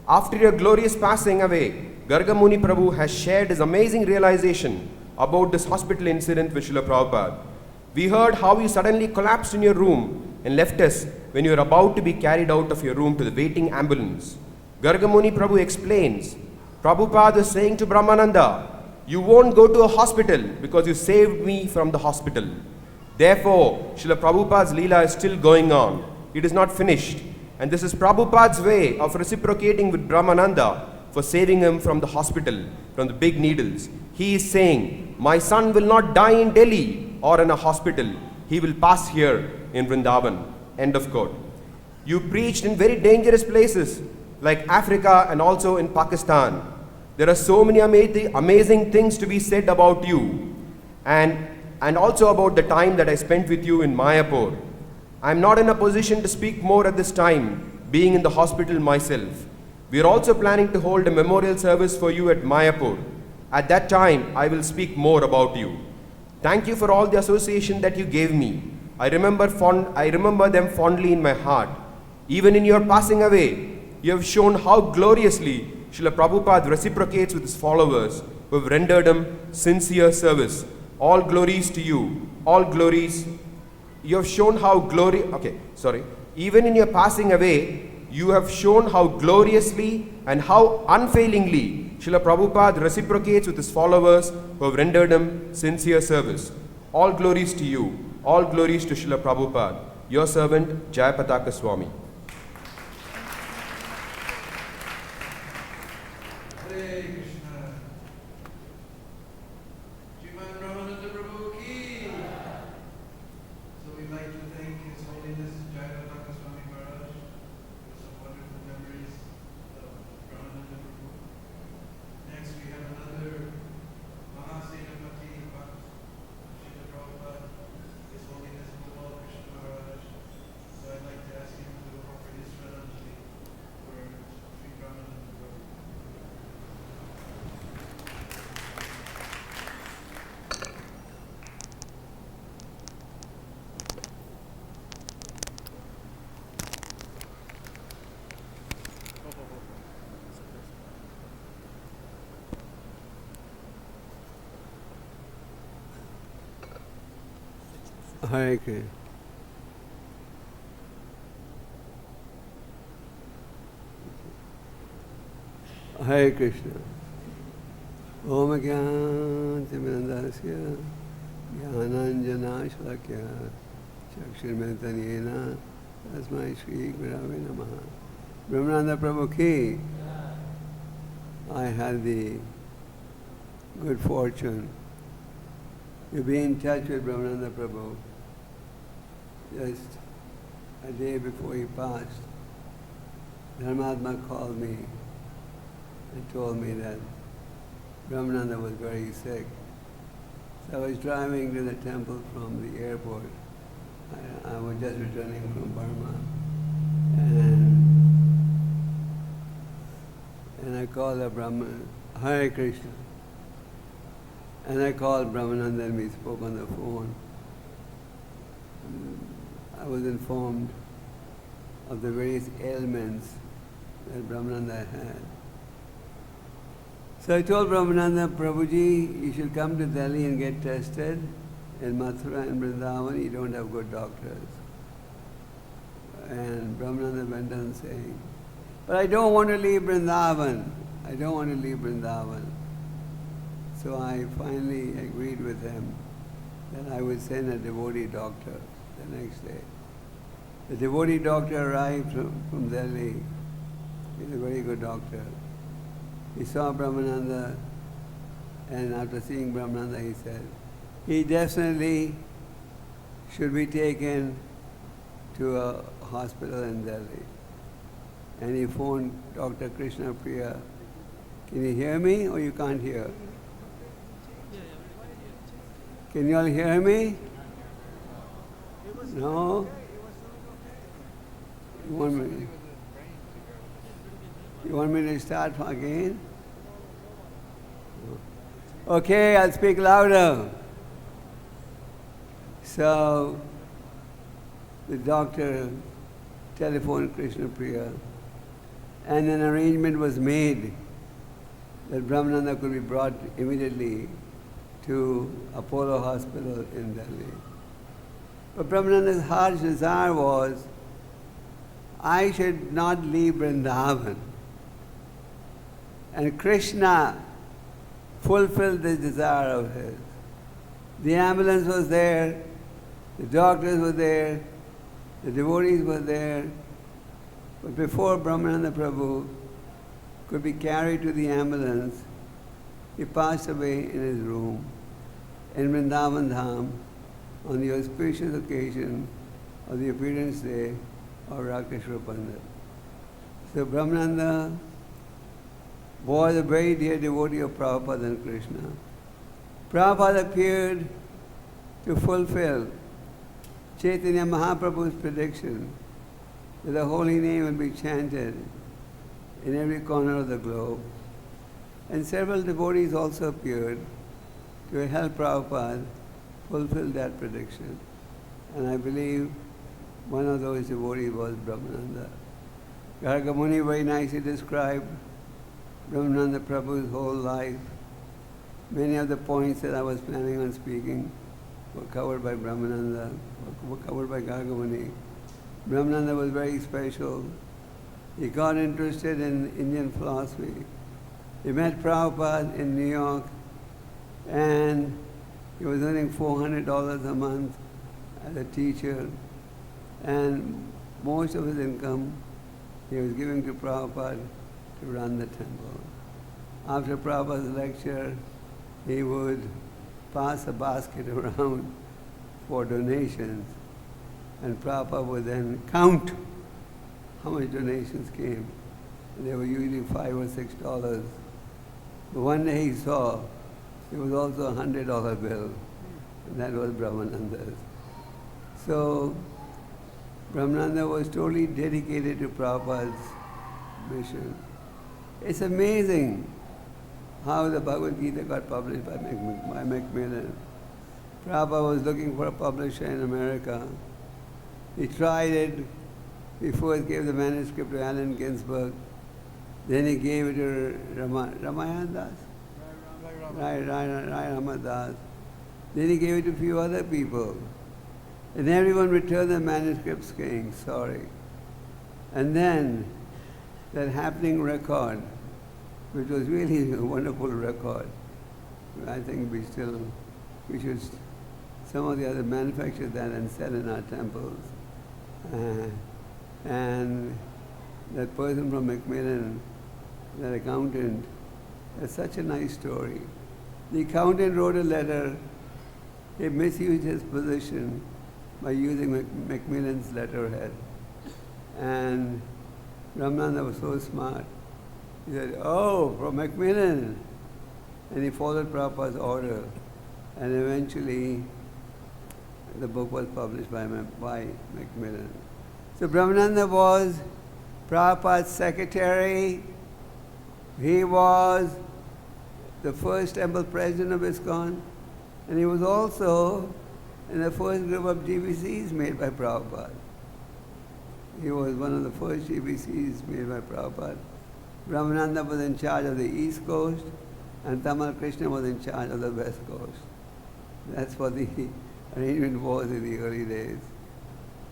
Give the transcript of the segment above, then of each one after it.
After your glorious passing away, Gargamuni Prabhu has shared his amazing realization about this hospital incident with Srila Prabhupada. We heard how you suddenly collapsed in your room and left us when you were about to be carried out of your room to the waiting ambulance. Gargamuni Prabhu explains, Prabhupada is saying to Brahmananda, you won't go to a hospital because you saved me from the hospital. Therefore, Srila Prabhupada's Leela is still going on. It is not finished. And this is Prabhupada's way of reciprocating with Brahmananda for saving him from the hospital, from the big needles. He is saying, my son will not die in Delhi or in a hospital. He will pass here in Vrindavan. End of quote. You preached in very dangerous places like Africa and also in Pakistan. There are so many amazing things to be said about you and also about the time that I spent with you in Mayapur. I am not in a position to speak more at this time, being in the hospital myself. We are also planning to hold a memorial service for you at Mayapur. At that time, I will speak more about you. Thank you for all the association that you gave me. I remember them fondly in my heart. Even in your passing away, you have shown how gloriously Srila Prabhupada reciprocates with his followers who have rendered him sincere service. All glories to you. All glories. You have shown how Even in your passing away, you have shown how gloriously and how unfailingly Srila Prabhupada reciprocates with his followers who have rendered him sincere service. All glories to you. All glories to Srila Prabhupada. Your servant, Jayapataka Swami. Hare Krishna. Sriman Brahmananda Prabhu ki. So we'd like to thank His Holiness Jayapataka Swami Maharaj for some wonderful memories of Brahmananda Prabhu. Next we have another Mahasenapati Bhakt, Srila Prabhupada, His Holiness Bhakti Krishna Maharaj. So I'd like to ask him to offer his Shraddhanjali for Sri Brahmananda Prabhu. Hare Krishna. Hare Krishna. Om Gyanatimirandasya Jnananjanashlakya Chakshirmentanena Tasmai Shri Gurave Namaha. Brahmananda Prabhu ki. I had the good fortune to be in touch with Brahmananda Prabhu just a day before he passed. Dharmatma called me and told me that Brahmananda was very sick. So I was driving to the temple from the airport. I was just returning from Burma. And I called up Brahman, Hare Krishna. And I called Brahmananda and we spoke on the phone. I was informed of the various ailments that Brahmananda had. So I told Brahmananda, Prabhuji, you should come to Delhi and get tested. In Mathura and Vrindavan, you don't have good doctors. And Brahmananda went on saying, but I don't want to leave Vrindavan. I don't want to leave Vrindavan. So I finally agreed with him that I would send a devotee doctor the next day. The devotee doctor arrived from Delhi. He's a very good doctor. He saw Brahmananda, and after seeing Brahmananda, he said, he definitely should be taken to a hospital in Delhi. And he phoned Dr. Krishna Priya. Can you hear me or you can't hear? Can you all hear me? No? You want me to start again? Okay, I'll speak louder. So the doctor telephoned Krishna Priya and an arrangement was made that Brahmananda could be brought immediately to Apollo Hospital in Delhi. But Brahmananda's heart's desire was, I should not leave Vrindavan. And Krishna fulfilled this desire of his. The ambulance was there, the doctors were there, the devotees were there. But before Brahmananda Prabhu could be carried to the ambulance, he passed away in his room in Vrindavan Dham on the auspicious occasion of the appearance day of Rakeshwar Pandit. So Brahmananda was a very dear devotee of Prabhupada and Krishna. Prabhupada appeared to fulfill Chaitanya Mahaprabhu's prediction that the holy name will be chanted in every corner of the globe. And several devotees also appeared to help Prabhupada fulfill that prediction. And I believe one of those devotees was Brahmananda. Garga Muni very nicely described Brahmananda Prabhu's whole life. Many of the points that I was planning on speaking were covered by Brahmananda, were covered by Garga Muni. Brahmananda was very special. He got interested in Indian philosophy. He met Prabhupada in New York, and he was earning $400 a month as a teacher, and most of his income he was giving to Prabhupada to run the temple. After Prabhupada's lecture, he would pass a basket around for donations, and Prabhupada would then count how much donations came. And they were usually $5 or $6. But one day he saw there was also a $100 bill, and that was Brahmananda's. So Brahmananda was totally dedicated to Prabhupada's mission. It's amazing how the Bhagavad Gita got published by Macmillan. Prabhupada was looking for a publisher in America. He tried it. He first gave the manuscript to Allen Ginsberg. Then he gave it to Ramayan Das. Rai Ramadas. Then he gave it to a few other people. And everyone returned the manuscripts saying, sorry. And then that happening record, which was really a wonderful record, I think we should some of the other manufacture that and sell in our temples. And that person from Macmillan, that accountant, has such a nice story. The accountant wrote a letter. He misused his position by using Macmillan's letterhead. And Brahmananda was so smart. He said, oh, from Macmillan. And he followed Prabhupada's order. And eventually, the book was published by Macmillan. So Brahmananda was Prabhupada's secretary. He was the first temple president of ISKCON. And he was also in the first group of GBCs made by Prabhupada. He was one of the first GBCs made by Prabhupada. Brahmananda was in charge of the East Coast, and Tamal Krishna was in charge of the West Coast. That's what the arrangement was in the early days.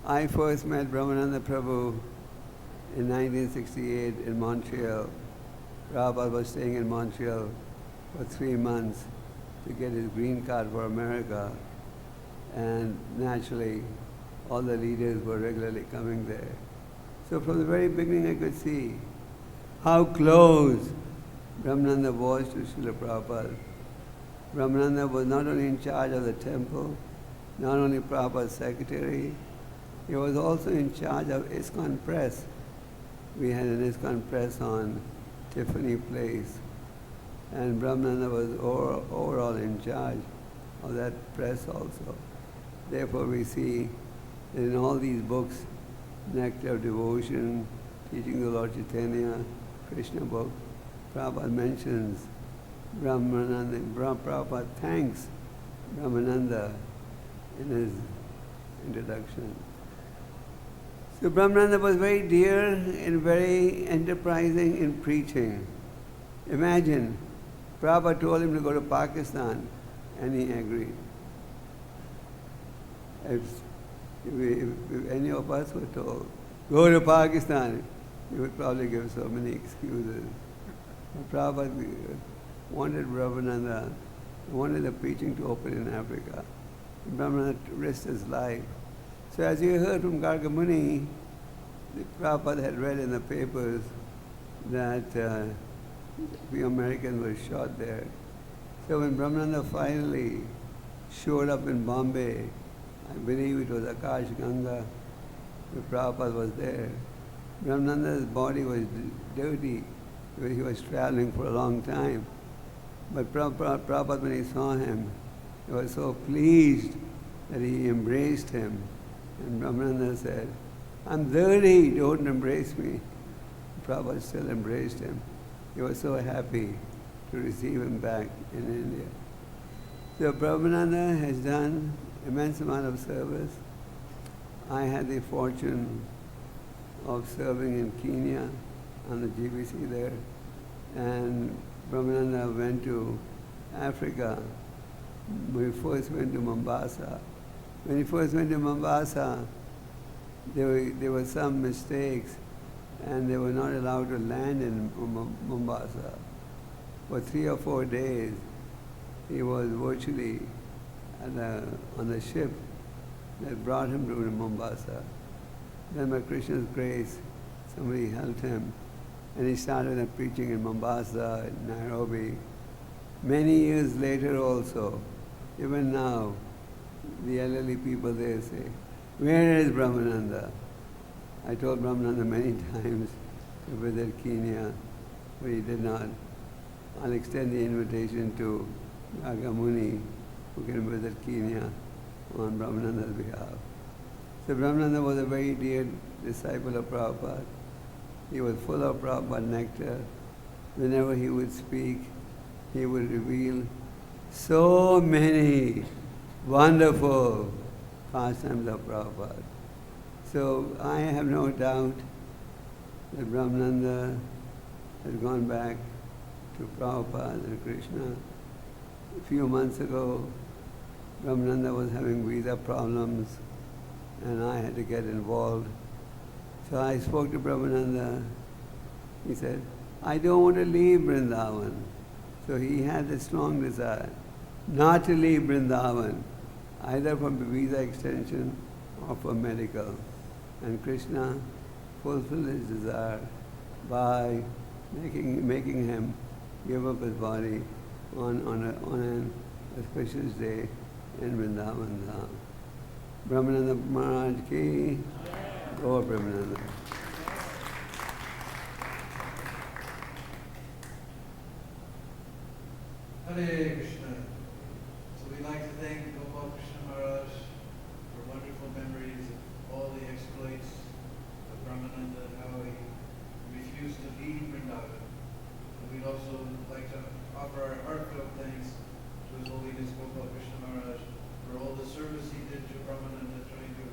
I first met Brahmananda Prabhu in 1968 in Montreal. Prabhupada was staying in Montreal for 3 months to get his green card for America. And naturally, all the leaders were regularly coming there. So from the very beginning, I could see how close Brahmananda was to Srila Prabhupada. Brahmananda was not only in charge of the temple, not only Prabhupada's secretary, he was also in charge of ISKCON Press. We had an ISKCON Press on Tiffany Place, and Brahmananda was overall in charge of that press also. Therefore, we see that in all these books, Nectar of Devotion, Teaching the Lord Chaitanya, Krishna book, Prabhupada mentions Brahmananda. Prabhupada thanks Brahmananda in his introduction. So Brahmananda was very dear and very enterprising in preaching. Imagine, Prabhupada told him to go to Pakistan and he agreed. If any of us were told, go to Pakistan, he would probably give so many excuses. Prabhupada wanted Brahmananda, wanted the preaching to open in Africa. Brahmananda risked his life. So as you heard from Gargamuni, Prabhupada had read in the papers that the Americans were shot there. So when Brahmananda finally showed up in Bombay, I believe it was Akash Ganga, where Prabhupada was there. Brahmananda's body was dirty because he was traveling for a long time. But Prabhupada, when he saw him, he was so pleased that he embraced him. And Brahmananda said, I'm dirty, don't embrace me. Prabhupada still embraced him. He was so happy to receive him back in India. So Brahmananda has done immense amount of service. I had the fortune of serving in Kenya on the GBC there, and Brahmananda went to Africa. We first went to Mombasa. When he first went to Mombasa, there were some mistakes and they were not allowed to land in Mombasa. For 3 or 4 days, he was virtually on the ship that brought him to Mombasa. Then by Krishna's grace, somebody helped him and he started preaching in Mombasa, in Nairobi. Many years later also, even now, the elderly people there say, where is Brahmananda? I told Brahmananda many times to visit Kenya, but he did not. I'll extend the invitation to Nagamuni, who can visit Kenya on Brahmananda's behalf. So Brahmananda was a very dear disciple of Prabhupada. He was full of Prabhupada nectar. Whenever he would speak, he would reveal so many wonderful pastimes of Prabhupada. So I have no doubt that Brahmananda has gone back to Prabhupada and Krishna. A few months ago, Brahmananda was having visa problems and I had to get involved. So I spoke to Brahmananda. He said, I don't want to leave Vrindavan. So he had a strong desire not to leave Vrindavan, either for visa extension or for medical. And Krishna fulfilled his desire by making him give up his body on an auspicious day in Vrindavan Dham. Brahmananda Maharaj ki, Gaur Brahmananda. Hare Krishna. So we'd like to thank Gopal Krishna Maharaj for wonderful memories of all the exploits of Brahmananda and how he refused to leave Vrindavan. And we'd also like to offer our heartfelt thanks to His Holiness Gopal Krishna Maharaj for all the service he did to Brahmananda, trying to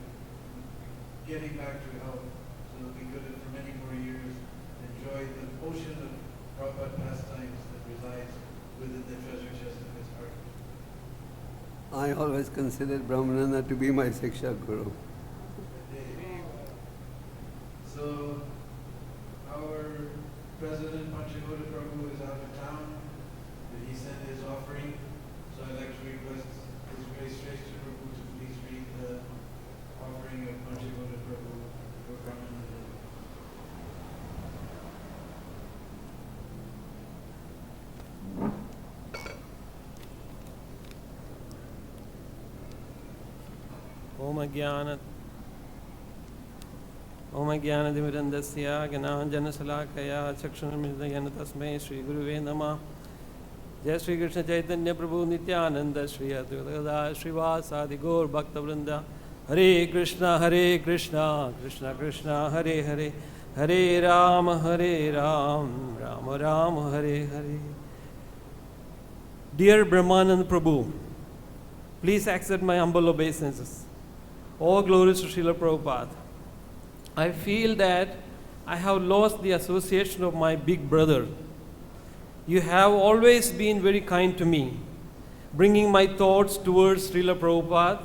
get him back to health so that we could, for many more years, enjoy the ocean of Prabhupada pastimes that resides within the treasure chest of his heart. I always considered Brahmananda to be my Siksha Guru. So, our President Panchagoda Prabhu is out of town. Did he send his offering? So I'd like to request His Grace Shrestha Prabhu to please read the offering of Panchagoda Prabhu for Brahmananda. ओम ज्ञानतिमिरन्दस्य ज्ञानाञ्जनशलाकया चक्षुरुन्मीलितं तस्मै श्रीगुरुवे नमः। जय श्री कृष्ण चैतन्य प्रभु नित्यानंद श्री अद्वैता श्रीवासादि गौर भक्तवृंद। हरे कृष्णा कृष्णा कृष्णा हरे हरे, हरे Ram Ram Ram Hare Hare. Dear Brahmananda Prabhu, please accept my humble obeisances. All glories to Srila Prabhupada. I feel that I have lost the association of my big brother. You have always been very kind to me, bringing my thoughts towards Srila Prabhupada.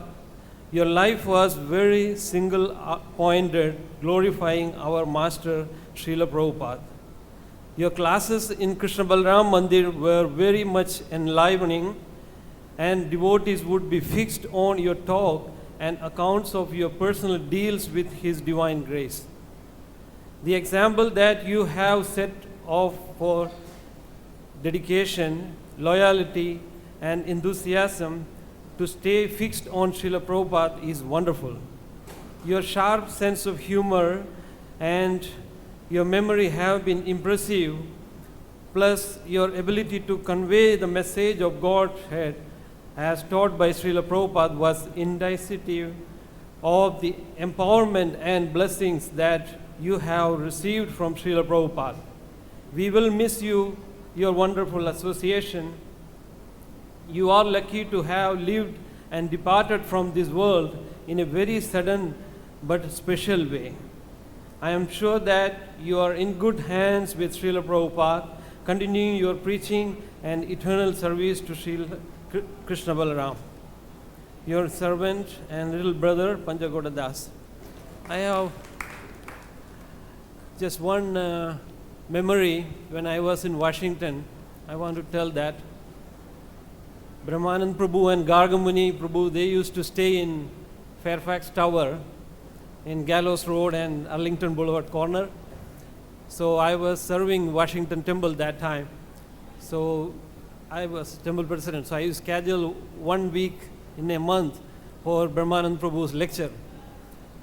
Your life was very single-pointed, glorifying our master Srila Prabhupada. Your classes in Krishna Balram Mandir were very much enlivening, and devotees would be fixed on your talk and accounts of your personal deals with His divine grace. The example that you have set off for dedication, loyalty, and enthusiasm to stay fixed on Srila Prabhupada is wonderful. Your sharp sense of humor and your memory have been impressive, plus your ability to convey the message of Godhead as taught by Srila Prabhupada was indicative of the empowerment and blessings that you have received from Srila Prabhupada. We will miss you, your wonderful association. You are lucky to have lived and departed from this world in a very sudden but special way. I am sure that you are in good hands with Srila Prabhupada, continuing your preaching and eternal service to Srila Krishna Balaram. Your servant and little brother, Panjagoda Das. I have just one memory when I was in Washington. I want to tell that. Brahmananda Prabhu and Gargamuni Prabhu, they used to stay in Fairfax Tower in Gallows Road and Arlington Boulevard corner. So I was serving Washington Temple that time. So I was temple president. So I used to schedule 1 week in a month for Brahmananda Prabhu's lecture.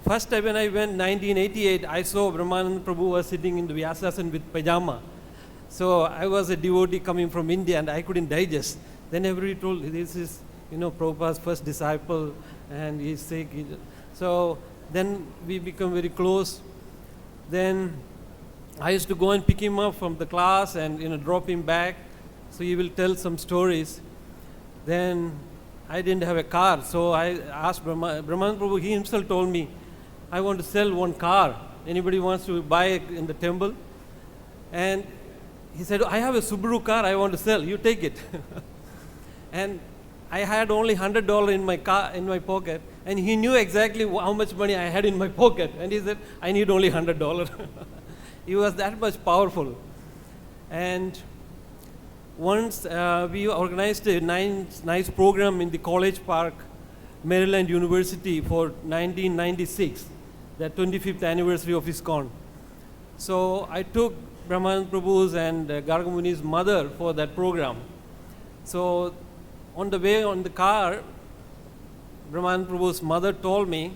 First time when I went 1988, I saw Brahmananda Prabhu was sitting in the Vyasasana with pajama. So I was a devotee coming from India and I couldn't digest. Then everybody told, this is, Prabhupada's first disciple and he's sick. So then we become very close. Then I used to go and pick him up from the class and drop him back. So he will tell some stories. Then I didn't have a car, so I asked Brahmananda Prabhu, he himself told me, I want to sell one car. Anybody wants to buy it in the temple? And he said, I have a Subaru car I want to sell, you take it. And I had only $100 in my pocket, and he knew exactly how much money I had in my pocket. And he said, I need only $100. He was that much powerful. And once we organized a nice program in the College Park, Maryland University for 1996, the 25th anniversary of ISKCON. So I took Brahmananda Prabhu's and Gargamuni's mother for that program. So on the way on the car, Brahmananda Prabhu's mother told me,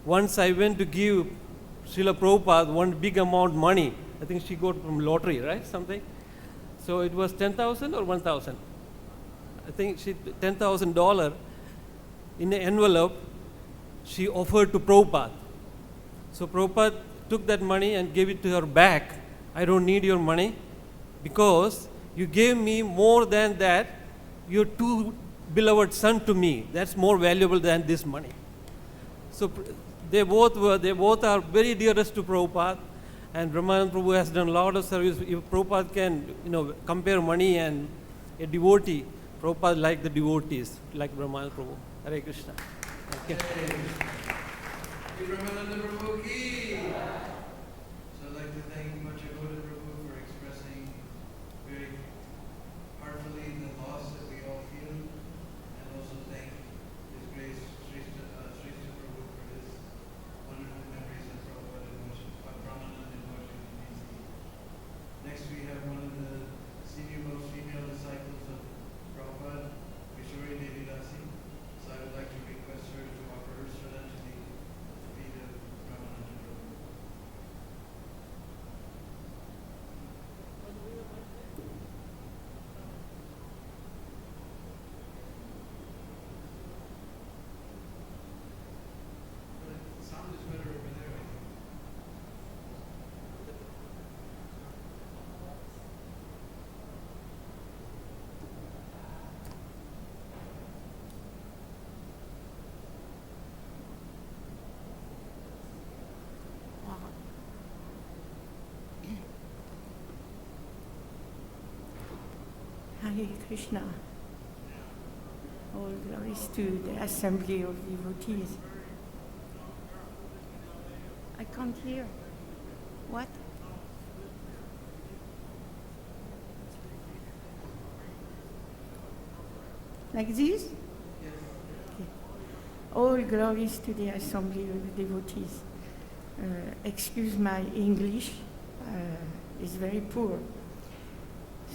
once I went to give Srila Prabhupada one big amount money, I think she got from lottery, right, something? So it was 10,000 or 1,000? I think $10,000 in an envelope she offered to Prabhupada. So Prabhupada took that money and gave it to her back. I don't need your money because you gave me more than that. Your two beloved son to me. That's more valuable than this money. So they both are very dearest to Prabhupada. And Brahmananda Prabhu has done a lot of service. If Prabhupada can, compare money and a devotee, Prabhupada like the devotees, like Brahmananda Prabhu. Hare Krishna. Thank you. Brahmananda Prabhu ki. So I'd like to thank Panjagoda Prabhu for expressing very heartfully the loss that we all feel, and also thank His Grace Srista Prabhu for his wonderful memories of Prabhupada and Brahmananda in Washington, D.C. Next we have one of the senior-most female disciples of Prabhupada, Vishori Devi Dasi. So I would like to request her to offer her Shraddha to the feet of Brahmananda Prabhu. Hare Krishna. All glories to the assembly of devotees. I can't hear. What? Like this? Okay. All glories to the assembly of devotees. Excuse my English, it's very poor.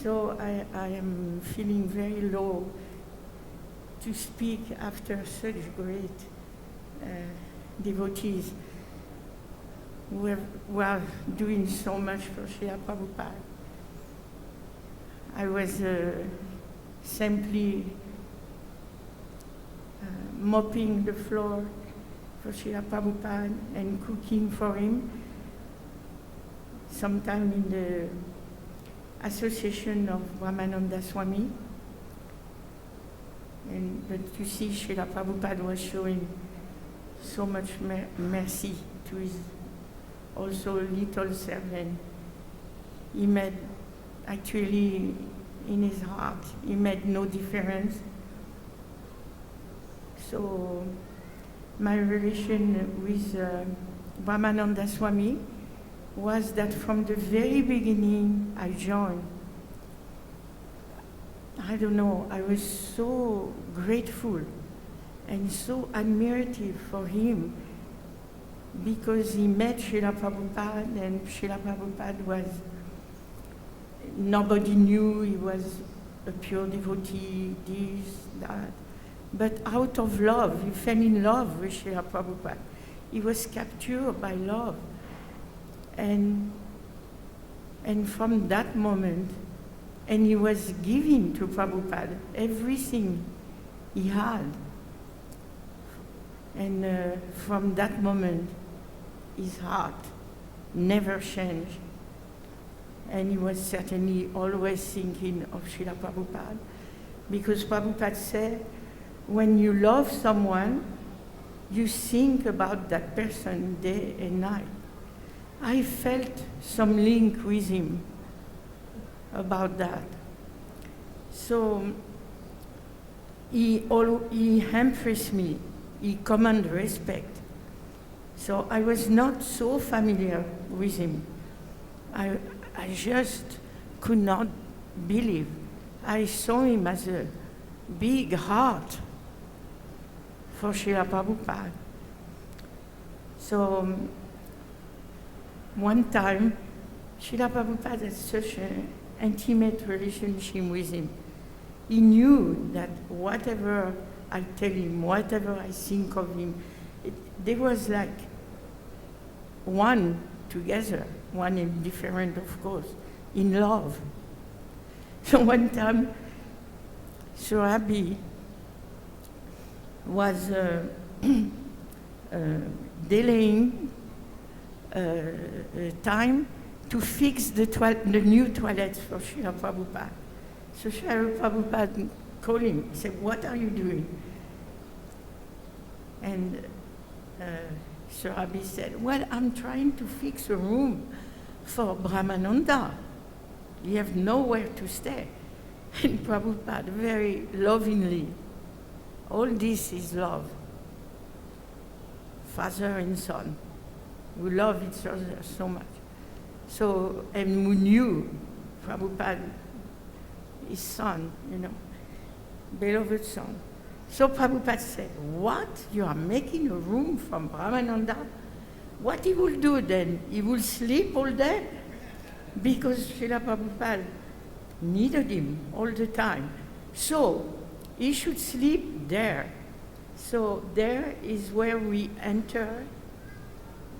So I am feeling very low to speak after such great devotees who are doing so much for Srila Prabhupada. I was simply mopping the floor for Srila Prabhupada and cooking for him, sometime in the association of Brahmananda Swami. But you see, Srila Prabhupada was showing so much mercy to his also little servant. He made, actually, in his heart, he made no difference. So my relation with Brahmananda Swami was that from the very beginning I joined. I don't know, I was so grateful and so admirative for him because he met Srila Prabhupada, and Srila Prabhupada was, nobody knew he was a pure devotee, this, that. But out of love, he fell in love with Srila Prabhupada. He was captured by love. And from that moment, and he was giving to Prabhupada everything he had. And from that moment, his heart never changed. And he was certainly always thinking of Srila Prabhupada. Because Prabhupada said, when you love someone, you think about that person day and night. I felt some link with him about that. So he embraced me, he commanded respect. So I was not so familiar with him. I just could not believe. I saw him as a big heart for Srila Prabhupada. So one time, Srila Prabhupada had such an intimate relationship with him. He knew that whatever I tell him, whatever I think of him, they was like one together, one and different, of course, in love. So one time, Surabi was delaying time to fix the new toilets for Srila Prabhupada. So Srila Prabhupada called him. He said, "What are you doing?" And Surabi said, "Well, I'm trying to fix a room for Brahmananda. You have nowhere to stay." And Prabhupada very lovingly, all this is love. Father and son, we love each other so much. So, and we knew Prabhupada, his son, beloved son. So Prabhupada said, "What? You are making a room from Brahmananda? What he will do then? He will sleep all day?" Because Srila Prabhupada needed him all the time. So he should sleep there. So there is where we enter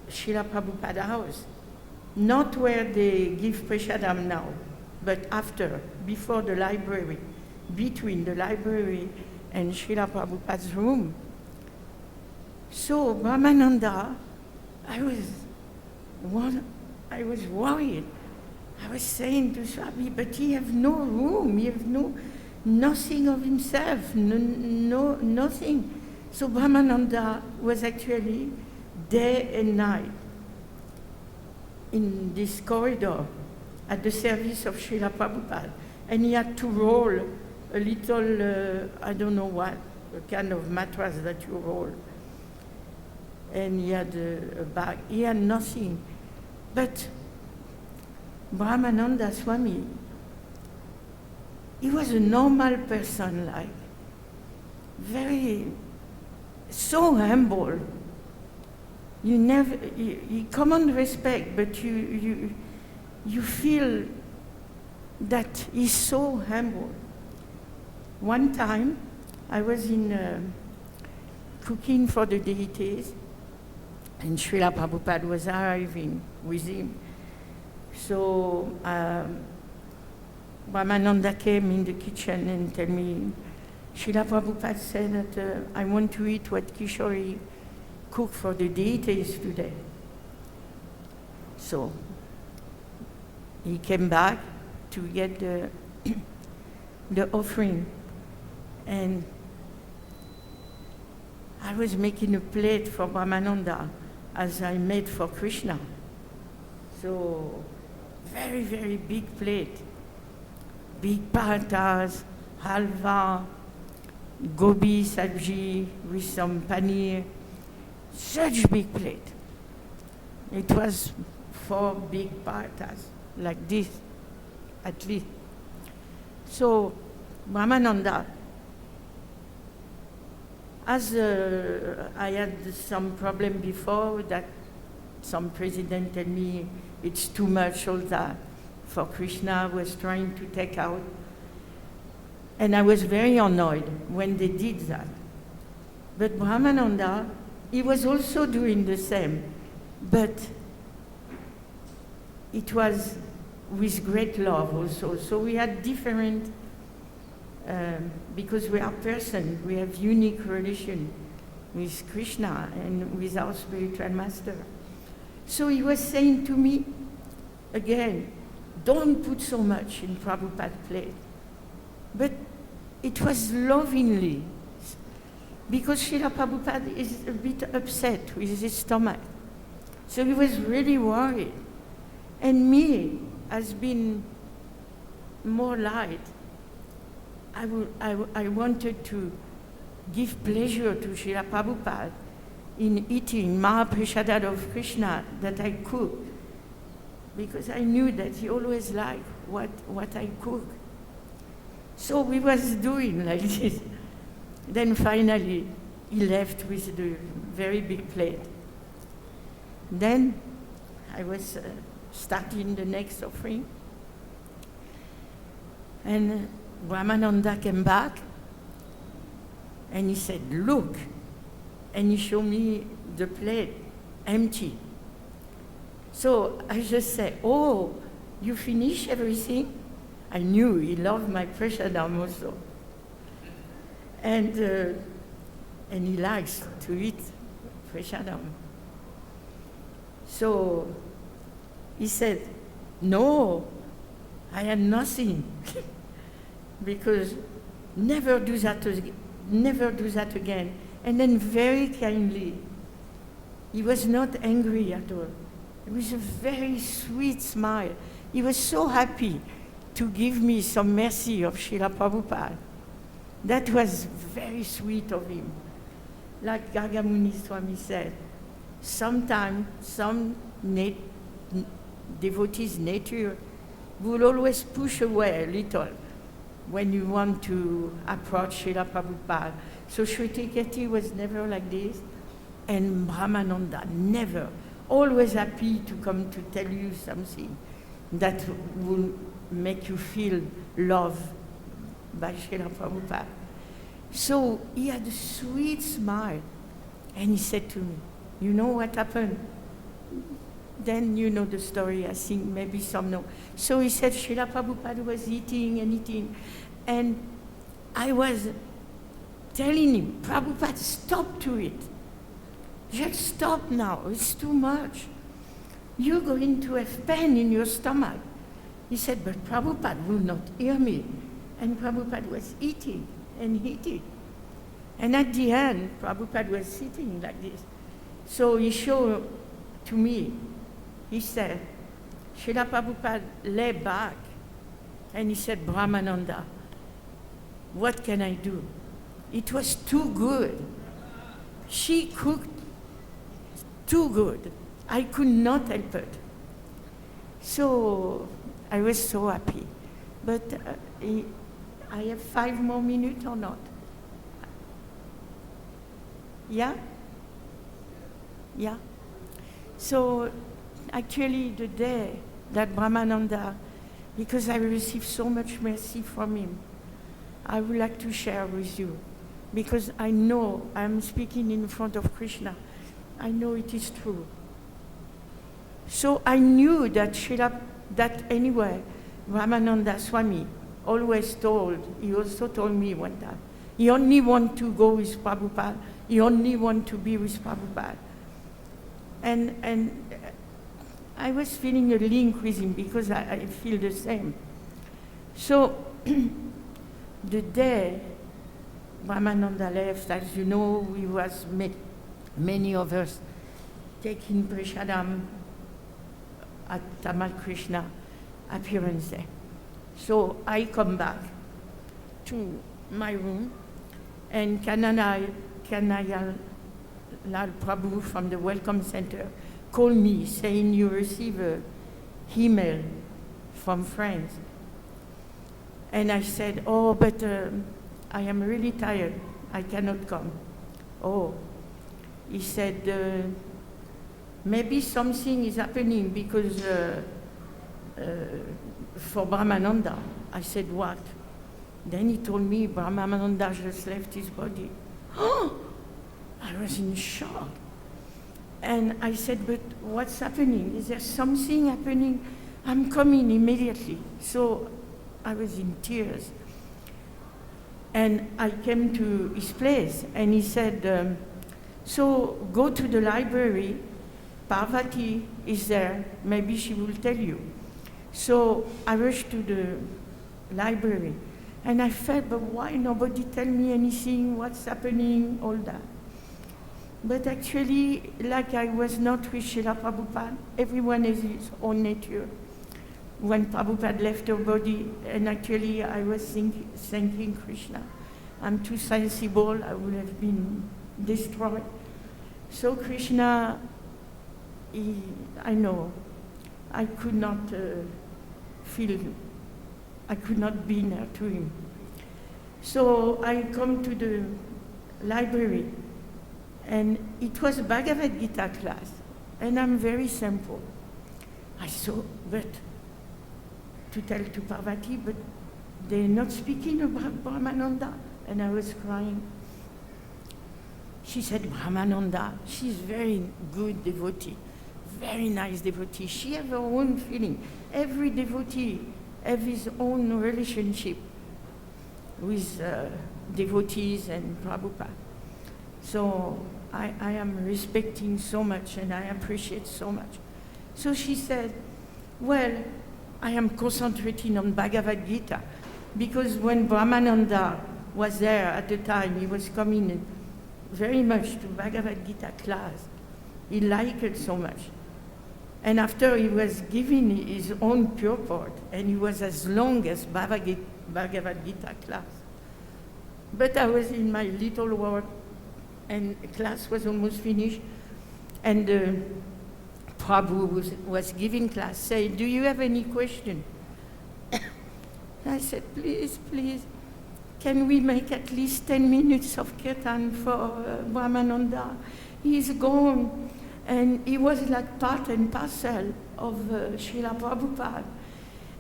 Srila Prabhupada's house. Not where they give prasadam now, but after, before the library, between the library and Srila Prabhupada's room. So Brahmananda, I was worried. I was saying to Swami, but he have no room, he have nothing of himself, nothing. So Brahmananda was actually day and night in this corridor at the service of Srila Prabhupada. and he had to roll a little, I don't know what, a kind of mattress that you roll. And he had a bag. He had nothing. But Brahmananda Swami, he was a normal person, like, so humble. You command respect, but you feel that he's so humble. One time, I was in cooking for the deities, and Srila Prabhupada was arriving with him. So Brahmananda came in the kitchen and told me, Srila Prabhupada said that I want to eat what Kishori cooked for the deities today. So he came back to get the offering. And I was making a plate for Brahmananda as I made for Krishna. So very, very big plate. Big parathas, halva, gobi sabji with some paneer. Such big plate. It was 4 big parathas, like this, at least. So Brahmananda, as I had some problem before that some president told me it's too much all that for Krishna was trying to take out. And I was very annoyed when they did that. But Brahmananda, he was also doing the same, but it was with great love also. So we had different, because we are persons, we have unique relation with Krishna and with our spiritual master. So he was saying to me, again, don't put so much in Prabhupada's plate. But it was lovingly, because Srila Prabhupada is a bit upset with his stomach. So he was really worried. And me, has been more light. I wanted to give pleasure to Srila Prabhupada in eating Mahaprasada of Krishna that I cooked, because I knew that he always liked what I cook. So we was doing like this. Then finally, he left with the very big plate. Then I was starting the next offering. And Brahmananda came back and he said, look. And he showed me the plate empty. So I just said, oh, you finish everything? I knew he loved my prasadam also. And he likes to eat prasadam. So he said, no, I had nothing. Because never do that again. And then very kindly, he was not angry at all. It was a very sweet smile. He was so happy to give me some mercy of Srila Prabhupada. That was very sweet of him. Like Gargamuni Swami said, sometimes some devotees' nature will always push away a little when you want to approach Srila Prabhupada. So Shruti Kirti was never like this, and Brahmananda never, always happy to come to tell you something that will make you feel loved by Srila Prabhupada. So he had a sweet smile, and he said to me, you know what happened? Then you know the story, I think maybe some know. So he said Srila Prabhupada was eating and eating, and I was telling him, Prabhupada, stop to it. Just stop now, it's too much. You're going to have pain in your stomach. He said, but Prabhupada will not hear me. And Prabhupada was eating and eating. And at the end, Prabhupada was sitting like this. So he showed to me, he said, Srila Prabhupada lay back And he said, Brahmananda, what can I do? It was too good. She cooked too good. I could not help it. So I was so happy. But I have 5 more minutes or not? Yeah? Yeah? So actually the day that Brahmananda, because I received so much mercy from him, I would like to share with you. Because I know I'm speaking in front of Krishna. I know it is true. So I knew that anyway, Brahmananda Swami always he also told me one time, he only want to go with Prabhupada, he only want to be with Prabhupada. And I was feeling a link with him because I feel the same. So the day Brahmananda left, as you know, we was many of us taking Prashadam at Tamal Krishna appearance day. So I come back to my room, and Kanayal Lal Prabhu from the Welcome Center called me saying you receive an email from friends. And I said, oh, but I am really tired. I cannot come. Oh, he said, maybe something is happening because for Brahmananda. I said, what? Then he told me Brahmananda just left his body. I was in shock. And I said, but what's happening? Is there something happening? I'm coming immediately. So I was in tears. And I came to his place, and he said, so go to the library. Parvati is there. Maybe she will tell you. So I rushed to the library. And I felt, but why nobody tell me anything, what's happening, all that. But actually, like I was not with Srila Prabhupada, everyone has his own nature. When Prabhupada left her body, and actually I was thanking Krishna. I'm too sensible, I would have been destroyed. So Krishna, I know, I could not I could not be near to him. So I come to the library, and it was a Bhagavad Gita class, and I'm very simple. I saw, but to tell to Parvati, but they're not speaking about Brahmananda, and I was crying. She said, Brahmananda, she's very good devotee, very nice devotee. She has her own feeling. Every devotee has his own relationship with devotees and Prabhupada. So I am respecting so much, and I appreciate so much. So she said, well, I am concentrating on Bhagavad Gita, because when Brahmananda was there at the time, he was coming very much to Bhagavad Gita class. He liked it so much. And after he was giving his own purport, and he was as long as Bhagavad Gita class. But I was in my little world, and class was almost finished, and Prabhu was giving class, saying, do you have any question? I said, please, can we make at least 10 minutes of kirtan for Brahmananda? He's gone, and he was like part and parcel of Srila Prabhupada.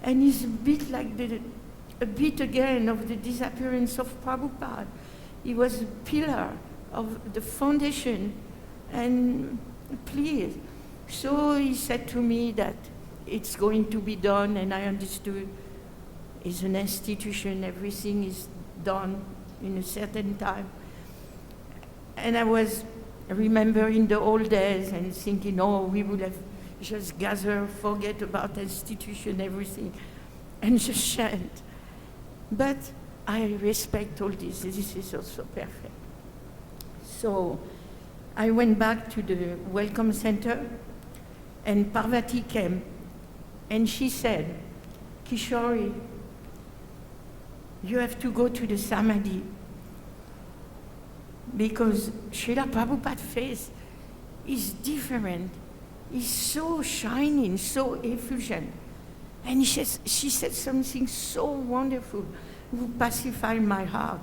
And he's a bit like a bit again of the disappearance of Prabhupada. He was a pillar of the foundation, and please. So he said to me that it's going to be done, and I understood it's an institution, everything is done in a certain time. And I was remembering the old days and thinking, oh, we would have just gathered, forget about institution, everything, and just chant. But I respect all this. This is also perfect. So I went back to the Welcome Center, and Parvati came, and she said, Kishori, you have to go to the Samadhi. Because Srila Prabhupada's face is different. It's so shining, so effusion. And she said something so wonderful who pacified my heart.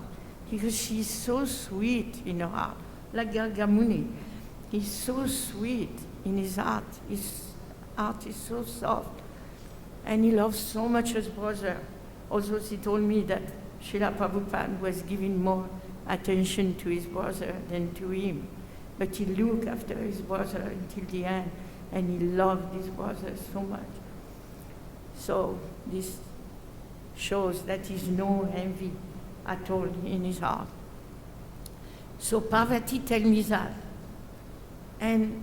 Because she's so sweet in her heart. Like Gargamuni. He's so sweet in his heart. His heart is so soft. And he loves so much his brother. Also, she told me that Srila Prabhupada was giving more attention to his brother than to him. But he looked after his brother until the end, and he loved his brother so much. So this shows that there's no envy at all in his heart. So Parvati tell me that. And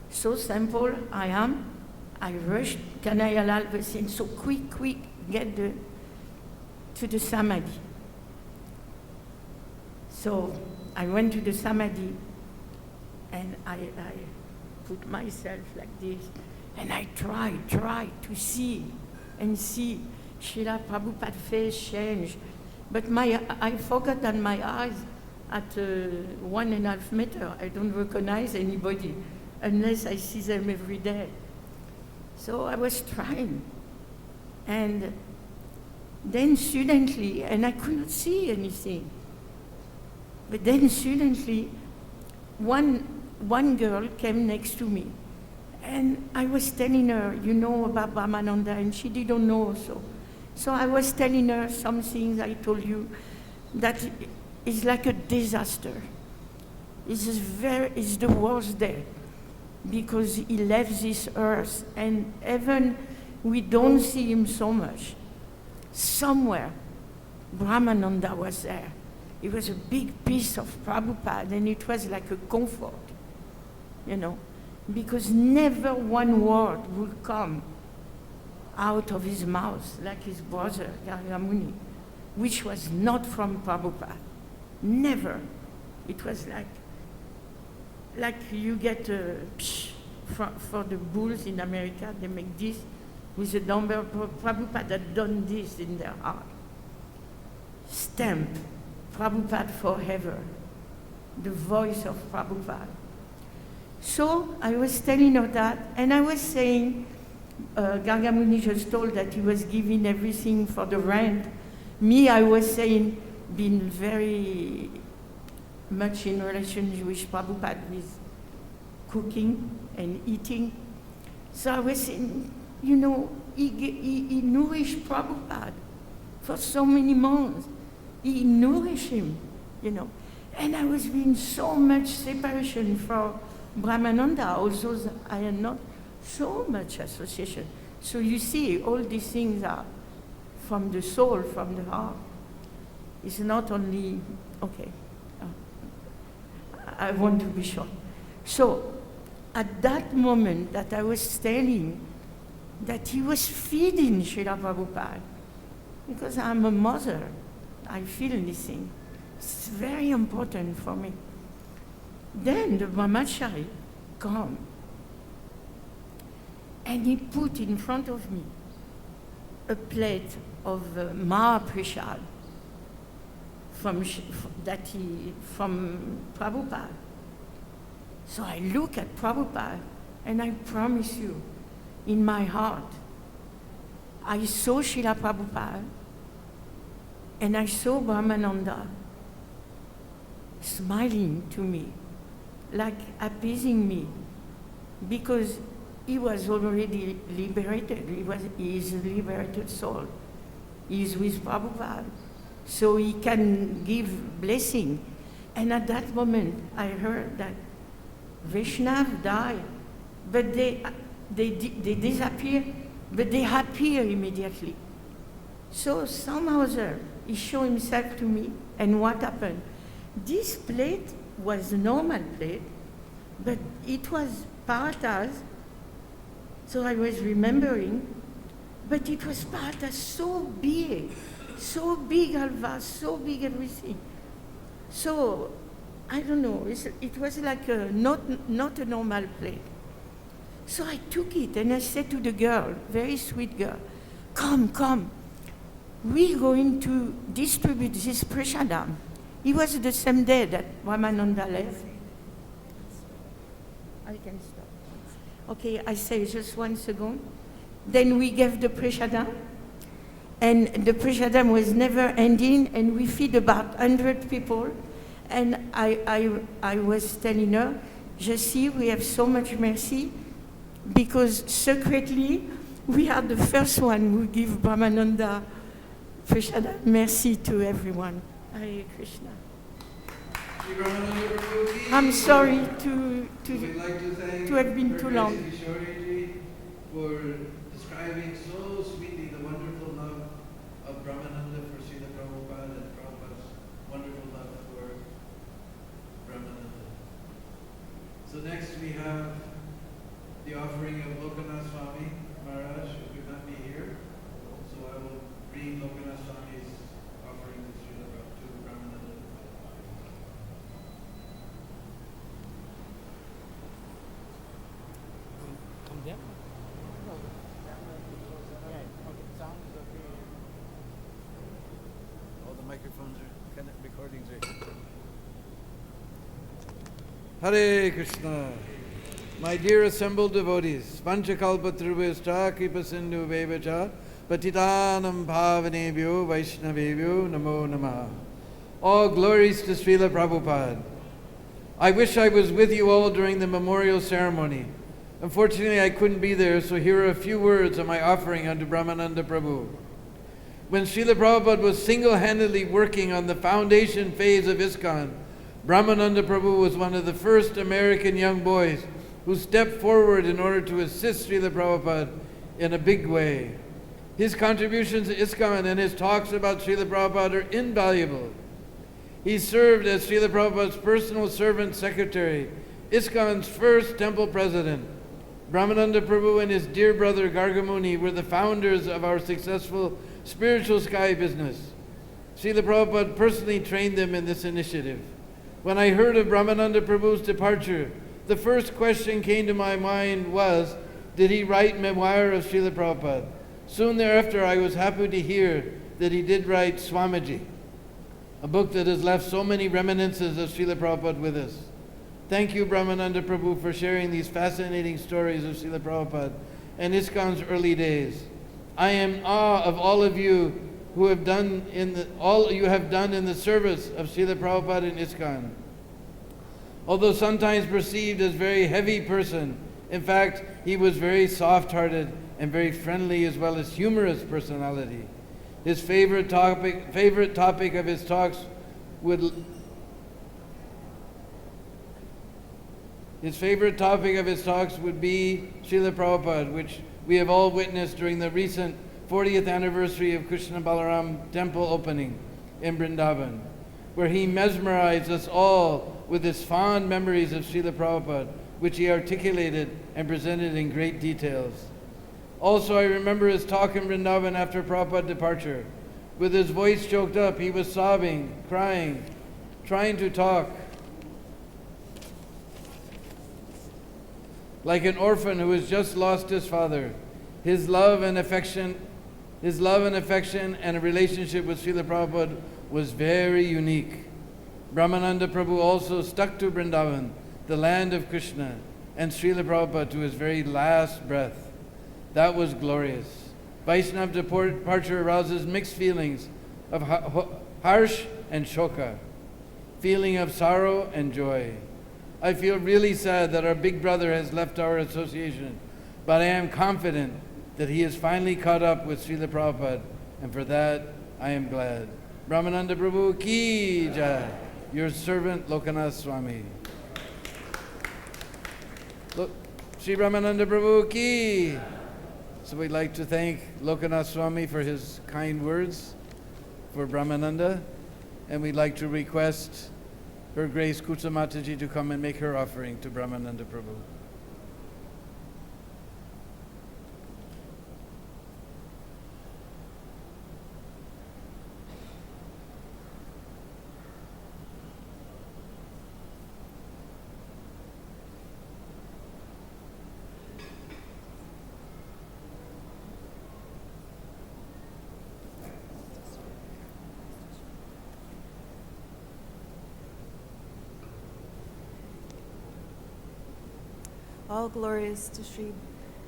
so simple I am. I rushed. Kanayalal was saying, so quick, get to the Samadhi. So I went to the Samadhi, and I put myself like this, and I tried to see Srila Prabhupada's face change. But I forgot that my eyes at 1.5 meters, I don't recognize anybody unless I see them every day. So I was trying. And then suddenly, and I could not see anything. But then suddenly, one girl came next to me. And I was telling her, you know about Brahmananda, and she didn't know also. So I was telling her some things I told you, that is like a disaster. It's the worst day, because he left this earth, and even we don't see him so much. Somewhere, Brahmananda was there. It was a big piece of Prabhupada, and it was like a comfort, you know, because never one word would come out of his mouth, like his brother, Gargamuni, which was not from Prabhupada. Never. It was like you get a psh for the bulls in America, they make this with the number. Prabhupada had done this in their heart. Stamp, Prabhupada forever, the voice of Prabhupada. So I was telling her that, and I was saying, Gargamuni just told that he was giving everything for the rent. Me, I was saying, being very much in relation with Prabhupada, with cooking and eating. So I was saying, you know, he nourished Prabhupada for so many months. He nourished him, you know. And I was being so much separation from Brahmananda, although I had not so much association. So you see, all these things are from the soul, from the heart. It's not only, okay, I want to be short. So at that moment that I was telling that he was feeding Srila Prabhupada, because I'm a mother, I feel this thing. It's very important for me. Then the brahmachari come, and he put in front of me a plate of Mahaprasad from Prabhupada. So I look at Prabhupada, and I promise you, in my heart, I saw Srila Prabhupada, and I saw Brahmananda smiling to me, like appeasing me, because he was already liberated. He is a liberated soul. He is with Prabhupada, so he can give blessing. And at that moment, I heard that Vaishnav died, but they disappear, but they appear immediately. So somehow or other, he showed himself to me, and what happened? This plate was a normal plate, but it was parathas, so I was remembering, but it was parathas so big halva, so big everything. So, I don't know, it was like not a normal plate. So I took it and I said to the girl, very sweet girl, come. we're going to distribute this prashadam. It was the same day that Brahmananda left. I can stop. Okay, I say just 1 second. Then we gave the prashadam, and the prashadam was never ending, and we feed about 100 people. And I was telling her, Jessie, we have so much mercy, because secretly we are the first one who give Brahmananda prashadam mercy to everyone. Hare Krishna. Shri Brahmananda Prabhu ki I'm sorry We'd like to thank to have been Her too Grace long. Kishoriji for describing so sweetly the wonderful love of Brahmananda for Srila Prabhupada and Prabhupada's wonderful love for Brahmananda. So next we have the offering of Lokanath Swami Maharaj, who could not be here. So I will read Lokanath Swami's offering to Brahmananda. Come there. All the microphones are recordings are. Hare Krishna. My dear assembled devotees, Panchakalpatrubhishta Kripasindu Vevacha Patitanam Bhavanebhyo Vaishnavebhyo Namo Namaha. All glories to Srila Prabhupada. I wish I was with you all during the memorial ceremony. Unfortunately, I couldn't be there, so here are a few words of my offering unto Brahmananda Prabhu. When Srila Prabhupada was single-handedly working on the foundation phase of ISKCON, Brahmananda Prabhu was one of the first American young boys who stepped forward in order to assist Srila Prabhupada in a big way. His contributions to ISKCON and his talks about Srila Prabhupada are invaluable. He served as Srila Prabhupada's personal servant secretary, ISKCON's first temple president. Brahmananda Prabhu and his dear brother Gargamuni were the founders of our successful spiritual sky business. Srila Prabhupada personally trained them in this initiative. When I heard of Brahmananda Prabhu's departure, the first question came to my mind was, did he write memoir of Srila Prabhupada? Soon thereafter, I was happy to hear that he did write Swamiji, a book that has left so many reminiscences of Srila Prabhupada with us. Thank you, Brahmananda Prabhu, for sharing these fascinating stories of Srila Prabhupada and ISKCON's early days. I am in awe of all of you who have done all you have done in the service of Srila Prabhupada and ISKCON. Although sometimes perceived as a very heavy person, in fact, he was very soft-hearted and very friendly as well as humorous personality. His favorite topic of his talks would be Srila Prabhupada, which we have all witnessed during the recent 40th anniversary of Krishna Balaram temple opening in Vrindavan, where he mesmerized us all with his fond memories of Srila Prabhupada, which he articulated and presented in great details. Also, I remember his talk in Vrindavan after Prabhupada's departure. With his voice choked up, he was sobbing, crying, trying to talk, like an orphan who has just lost his father. His love and affection and a relationship with Srila Prabhupada was very unique. Brahmananda Prabhu also stuck to Vrindavan, the land of Krishna, and Srila Prabhupada to his very last breath. That was glorious. Vaishnava departure arouses mixed feelings of harsh and shoka, feeling of sorrow and joy. I feel really sad that our big brother has left our association, but I am confident that he is finally caught up with Srila Prabhupada, and for that I am glad. Brahmananda Prabhu ki jai. Your servant Lokanath Swami. Sri Brahmananda Prabhu ki. So we'd like to thank Lokanath Swami for his kind words for Brahmananda, and we'd like to request Her Grace Kutsa Mataji to come and make her offering to Brahmananda Prabhu. All glories to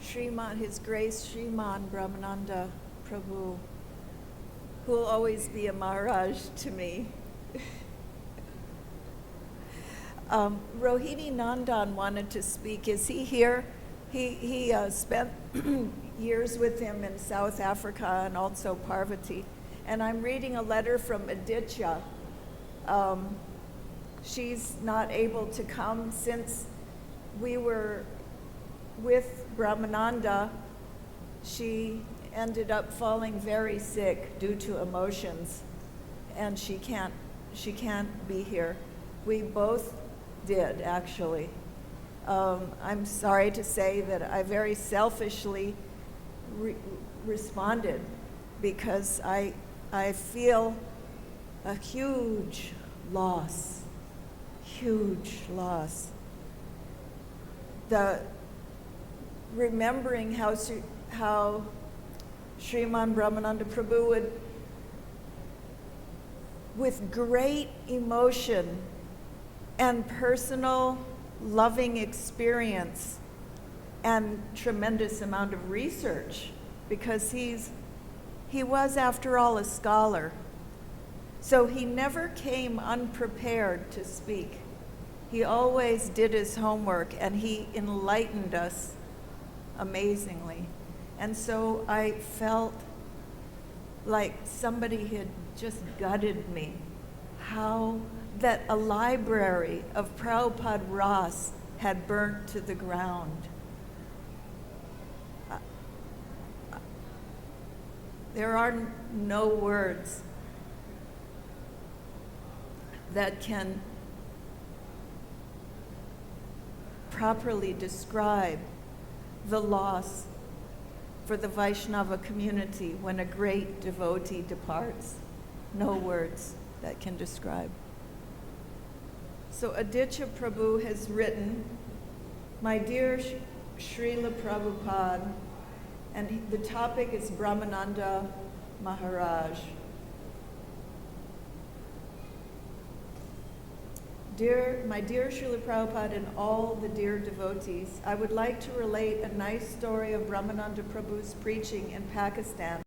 Sriman, His Grace Sriman Brahmananda Prabhu, who will always be a Maharaj to me. Rohini Nandan wanted to speak. Is he here? He spent years with him in South Africa and also Parvati. And I'm reading a letter from Aditya. She's not able to come since we were with Brahmananda. She ended up falling very sick due to emotions, and she can't be here. We both did, actually. I'm sorry to say that I very selfishly responded because I feel a huge loss. The remembering how Sriman Brahmananda Prabhu would, with great emotion and personal loving experience and tremendous amount of research, because he was, after all, a scholar. So he never came unprepared to speak. He always did his homework, and he enlightened us amazingly. And so I felt like somebody had just gutted me. How that a library of Prabhupada Ras had burnt to the ground. There are no words that can properly describe the loss for the Vaishnava community when a great devotee departs. No words that can describe. So Aditya Prabhu has written, "My dear Srila Prabhupada," and the topic is Brahmananda Maharaj. My dear Srila Prabhupada and all the dear devotees, I would like to relate a nice story of Brahmananda Prabhu's preaching in Pakistan